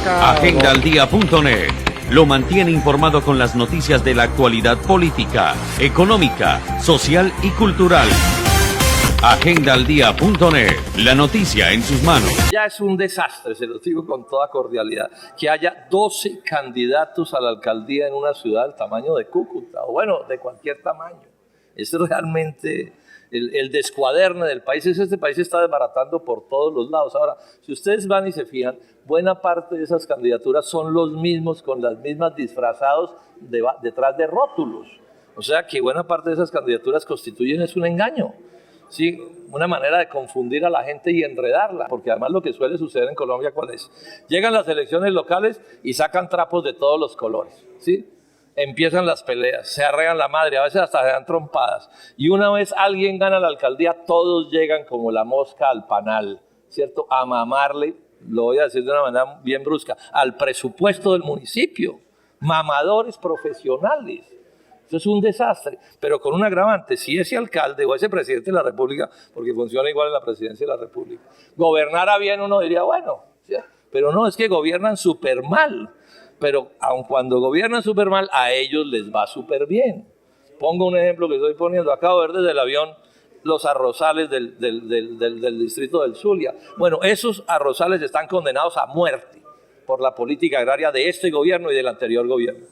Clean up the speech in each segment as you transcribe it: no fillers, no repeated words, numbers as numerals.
Agendaldía.net lo mantiene informado con las noticias de la actualidad política, económica, social y cultural. Agendaldía.net, la noticia en sus manos. Ya es un desastre, se lo digo con toda cordialidad, que haya 12 candidatos a la alcaldía en una ciudad del tamaño de Cúcuta, o bueno, de cualquier tamaño. Es realmente el descuaderne del país. Este país se está desbaratando por todos los lados. Ahora, si ustedes van y se fijan, buena parte de esas candidaturas son los mismos, con las mismas disfrazados detrás de rótulos. O sea que buena parte de esas candidaturas constituyen es un engaño. Sí, una manera de confundir a la gente y enredarla, porque además lo que suele suceder en Colombia, ¿cuál es? Llegan las elecciones locales y sacan trapos de todos los colores, ¿sí? Empiezan las peleas, se arrean la madre, a veces hasta se dan trompadas, y una vez alguien gana la alcaldía, todos llegan como la mosca al panal, ¿cierto? A mamarle, lo voy a decir de una manera bien brusca, al presupuesto del municipio, mamadores profesionales. Eso es un desastre, pero con un agravante: si ese alcalde o ese presidente de la República, porque funciona igual en la presidencia de la República, gobernara bien, uno diría, bueno, ¿sí? Pero no, es que gobiernan súper mal, pero aun cuando gobiernan súper mal, a ellos les va súper bien. Pongo un ejemplo que estoy poniendo, acabo de ver desde el avión los arrozales del distrito del Zulia. Bueno, esos arrozales están condenados a muerte por la política agraria de este gobierno y del anterior gobierno.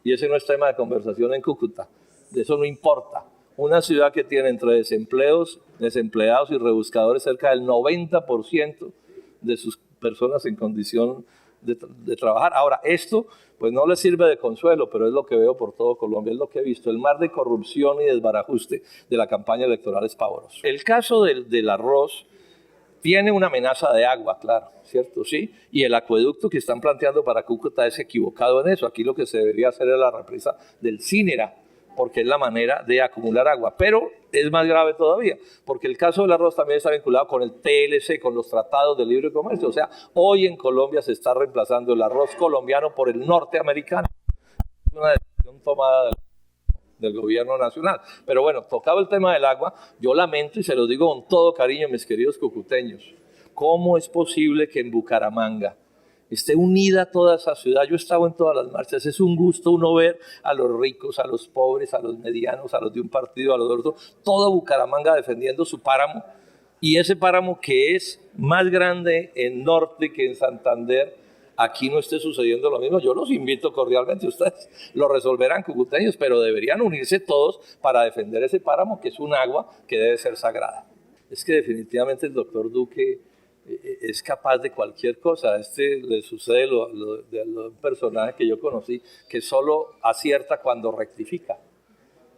Y ese no es tema de conversación en Cúcuta, de eso no importa. Una ciudad que tiene entre desempleados y rebuscadores cerca del 90% de sus personas en condición de trabajar. Ahora, esto pues no le sirve de consuelo, pero es lo que veo por todo Colombia, es lo que he visto. El mar de corrupción y desbarajuste de la campaña electoral es pavoroso. El caso del arroz tiene una amenaza de agua, claro, ¿cierto? Sí, y el acueducto que están planteando para Cúcuta es equivocado en eso. Aquí lo que se debería hacer es la represa del Cínera, porque es la manera de acumular agua. Pero es más grave todavía, porque el caso del arroz también está vinculado con el TLC, con los tratados de libre comercio. O sea, hoy en Colombia se está reemplazando el arroz colombiano por el norteamericano. Es una decisión tomada del gobierno nacional. Pero bueno, tocado el tema del agua, yo lamento y se lo digo con todo cariño, mis queridos cucuteños, ¿cómo es posible que en Bucaramanga esté unida toda esa ciudad? Yo he estado en todas las marchas, es un gusto uno ver a los ricos, a los pobres, a los medianos, a los de un partido, a los de otro, toda Bucaramanga defendiendo su páramo, y ese páramo que es más grande en norte que en Santander. Aquí no esté sucediendo lo mismo. Yo los invito cordialmente, ustedes lo resolverán, cucuteños, pero deberían unirse todos para defender ese páramo, que es un agua que debe ser sagrada. Es que definitivamente el doctor Duque es capaz de cualquier cosa. Le sucede lo de un personaje que yo conocí, que solo acierta cuando rectifica.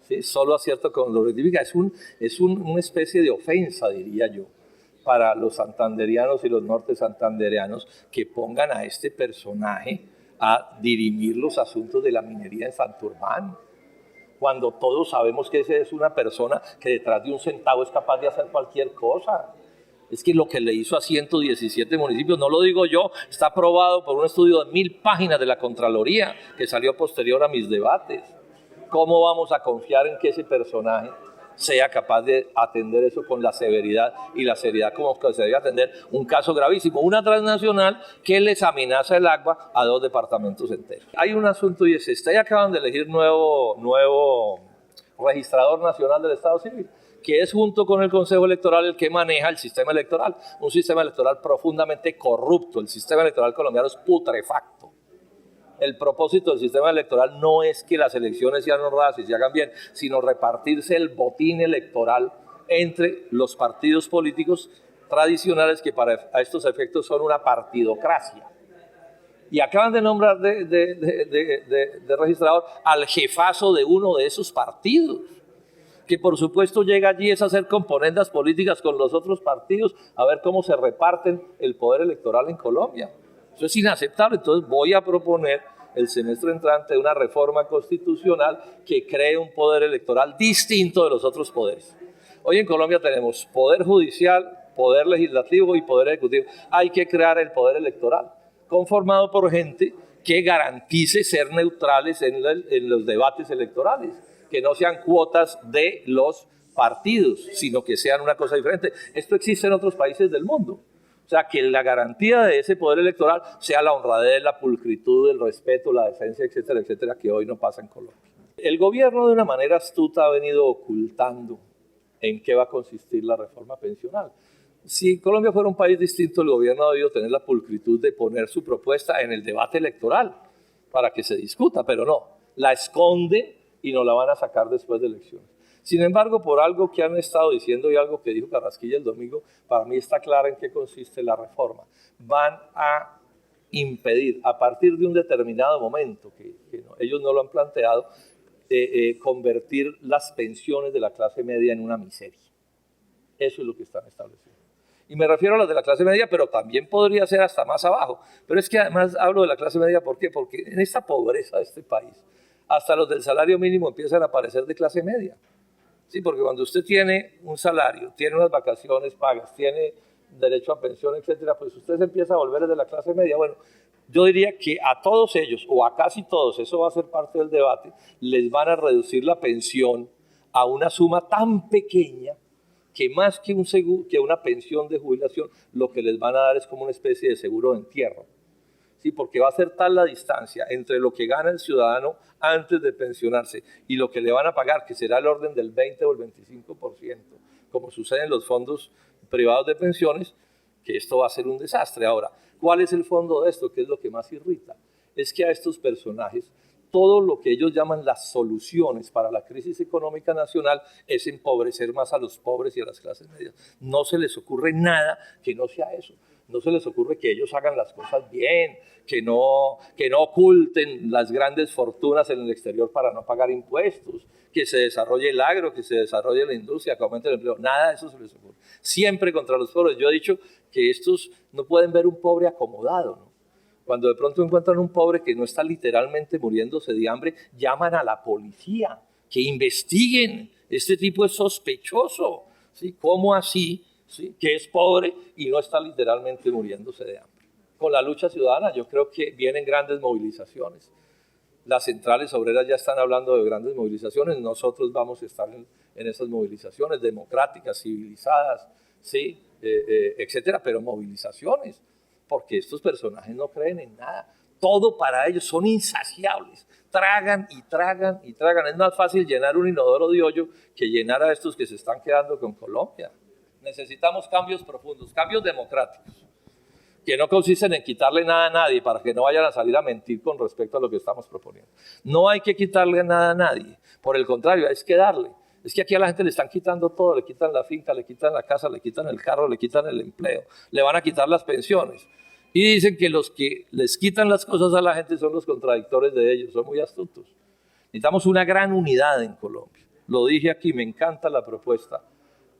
¿Sí? Solo acierta cuando rectifica. Es una especie de ofensa, diría yo, para los santanderianos y los norte santanderianos, que pongan a este personaje a dirimir los asuntos de la minería en Santurbán, cuando todos sabemos que esa es una persona que detrás de un centavo es capaz de hacer cualquier cosa. Es que lo que le hizo a 117 municipios, no lo digo yo, está aprobado por un estudio de 1000 páginas de la Contraloría que salió posterior a mis debates. ¿Cómo vamos a confiar en que ese personaje sea capaz de atender eso con la severidad y la seriedad como que se debe atender un caso gravísimo, una transnacional que les amenaza el agua a 2 departamentos enteros? Hay un asunto, y es este: ya acaban de elegir nuevo registrador nacional del Estado Civil, que es, junto con el Consejo Electoral, el que maneja el sistema electoral, un sistema electoral profundamente corrupto. El sistema electoral colombiano es putrefacto. El propósito del sistema electoral no es que las elecciones sean honradas y se hagan bien, sino repartirse el botín electoral entre los partidos políticos tradicionales, que para estos efectos son una partidocracia. Y acaban de nombrar de registrador al jefazo de uno de esos partidos, que por supuesto llega allí es a hacer componendas políticas con los otros partidos, a ver cómo se reparten el poder electoral en Colombia. Eso es inaceptable. Entonces voy a proponer el semestre entrante una reforma constitucional que cree un poder electoral distinto de los otros poderes. Hoy en Colombia tenemos poder judicial, poder legislativo y poder ejecutivo. Hay que crear el poder electoral, conformado por gente que garantice ser neutrales en los debates electorales, que no sean cuotas de los partidos, sino que sean una cosa diferente. Esto existe en otros países del mundo. O sea, que la garantía de ese poder electoral sea la honradez, la pulcritud, el respeto, la decencia, etcétera, etcétera, que hoy no pasa en Colombia. El gobierno de una manera astuta ha venido ocultando en qué va a consistir la reforma pensional. Si Colombia fuera un país distinto, el gobierno ha debido tener la pulcritud de poner su propuesta en el debate electoral para que se discuta, pero no, la esconde y no la van a sacar después de elecciones. Sin embargo, por algo que han estado diciendo y algo que dijo Carrasquilla el domingo, para mí está clara en qué consiste la reforma. Van a impedir, a partir de un determinado momento, ellos no lo han planteado, convertir las pensiones de la clase media en una miseria. Eso es lo que están estableciendo. Y me refiero a las de la clase media, pero también podría ser hasta más abajo. Pero es que además hablo de la clase media, ¿por qué? Porque en esta pobreza de este país, hasta los del salario mínimo empiezan a aparecer de clase media. Sí, porque cuando usted tiene un salario, tiene unas vacaciones pagas, tiene derecho a pensión, etcétera, pues usted se empieza a volver de la clase media. Bueno, yo diría que a todos ellos, o a casi todos, eso va a ser parte del debate, les van a reducir la pensión a una suma tan pequeña que más que una pensión de jubilación, lo que les van a dar es como una especie de seguro de entierro. Sí, porque va a ser tal la distancia entre lo que gana el ciudadano antes de pensionarse y lo que le van a pagar, que será el orden del 20 o el 25%, como sucede en los fondos privados de pensiones, que esto va a ser un desastre. Ahora, ¿cuál es el fondo de esto? ¿Qué es lo que más irrita? Es que a estos personajes, todo lo que ellos llaman las soluciones para la crisis económica nacional es empobrecer más a los pobres y a las clases medias. No se les ocurre nada que no sea eso. No se les ocurre que ellos hagan las cosas bien, que no oculten las grandes fortunas en el exterior para no pagar impuestos, que se desarrolle el agro, que se desarrolle la industria, que aumente el empleo. Nada de eso se les ocurre. Siempre contra los pobres. Yo he dicho que estos no pueden ver un pobre acomodado, ¿no? Cuando de pronto encuentran un pobre que no está literalmente muriéndose de hambre, llaman a la policía, que investiguen. Este tipo es sospechoso. ¿Sí? ¿Cómo así? ¿Sí? Que es pobre y no está literalmente muriéndose de hambre. Con la lucha ciudadana yo creo que vienen grandes movilizaciones. Las centrales obreras ya están hablando de grandes movilizaciones. Nosotros vamos a estar en esas movilizaciones democráticas, civilizadas, ¿sí? Etcétera, pero movilizaciones. Porque estos personajes no creen en nada. Todo para ellos, son insaciables. Tragan y tragan y tragan. Es más fácil llenar un inodoro de hoyo que llenar a estos que se están quedando con Colombia. Necesitamos cambios profundos, cambios democráticos, que no consisten en quitarle nada a nadie para que no vayan a salir a mentir con respecto a lo que estamos proponiendo. No hay que quitarle nada a nadie. Por el contrario, es que darle. Es que aquí a la gente le están quitando todo, le quitan la finca, le quitan la casa, le quitan el carro, le quitan el empleo, le van a quitar las pensiones. Y dicen que los que les quitan las cosas a la gente son los contradictores de ellos, son muy astutos. Necesitamos una gran unidad en Colombia. Lo dije aquí, me encanta la propuesta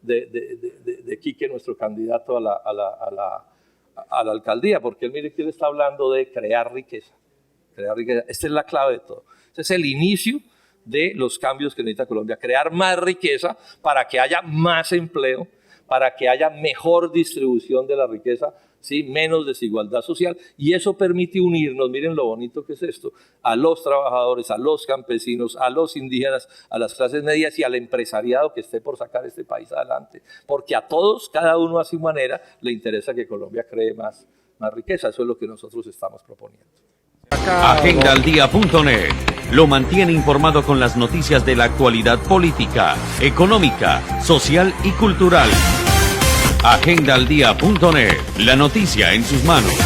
de Quique, nuestro candidato a la alcaldía, porque él, mire que él está hablando de crear riqueza. Crear riqueza. Esta es la clave de todo. Este es el inicio de los cambios que necesita Colombia, crear más riqueza para que haya más empleo, para que haya mejor distribución de la riqueza, ¿sí? Menos desigualdad social, y eso permite unirnos, miren lo bonito que es esto, a los trabajadores, a los campesinos, a los indígenas, a las clases medias y al empresariado que esté por sacar este país adelante, porque a todos, cada uno a su manera, le interesa que Colombia cree más riqueza. Eso es lo que nosotros estamos proponiendo. Agendaldía.net lo mantiene informado con las noticias de la actualidad política, económica, social y cultural. Agendaldía.net, la noticia en sus manos.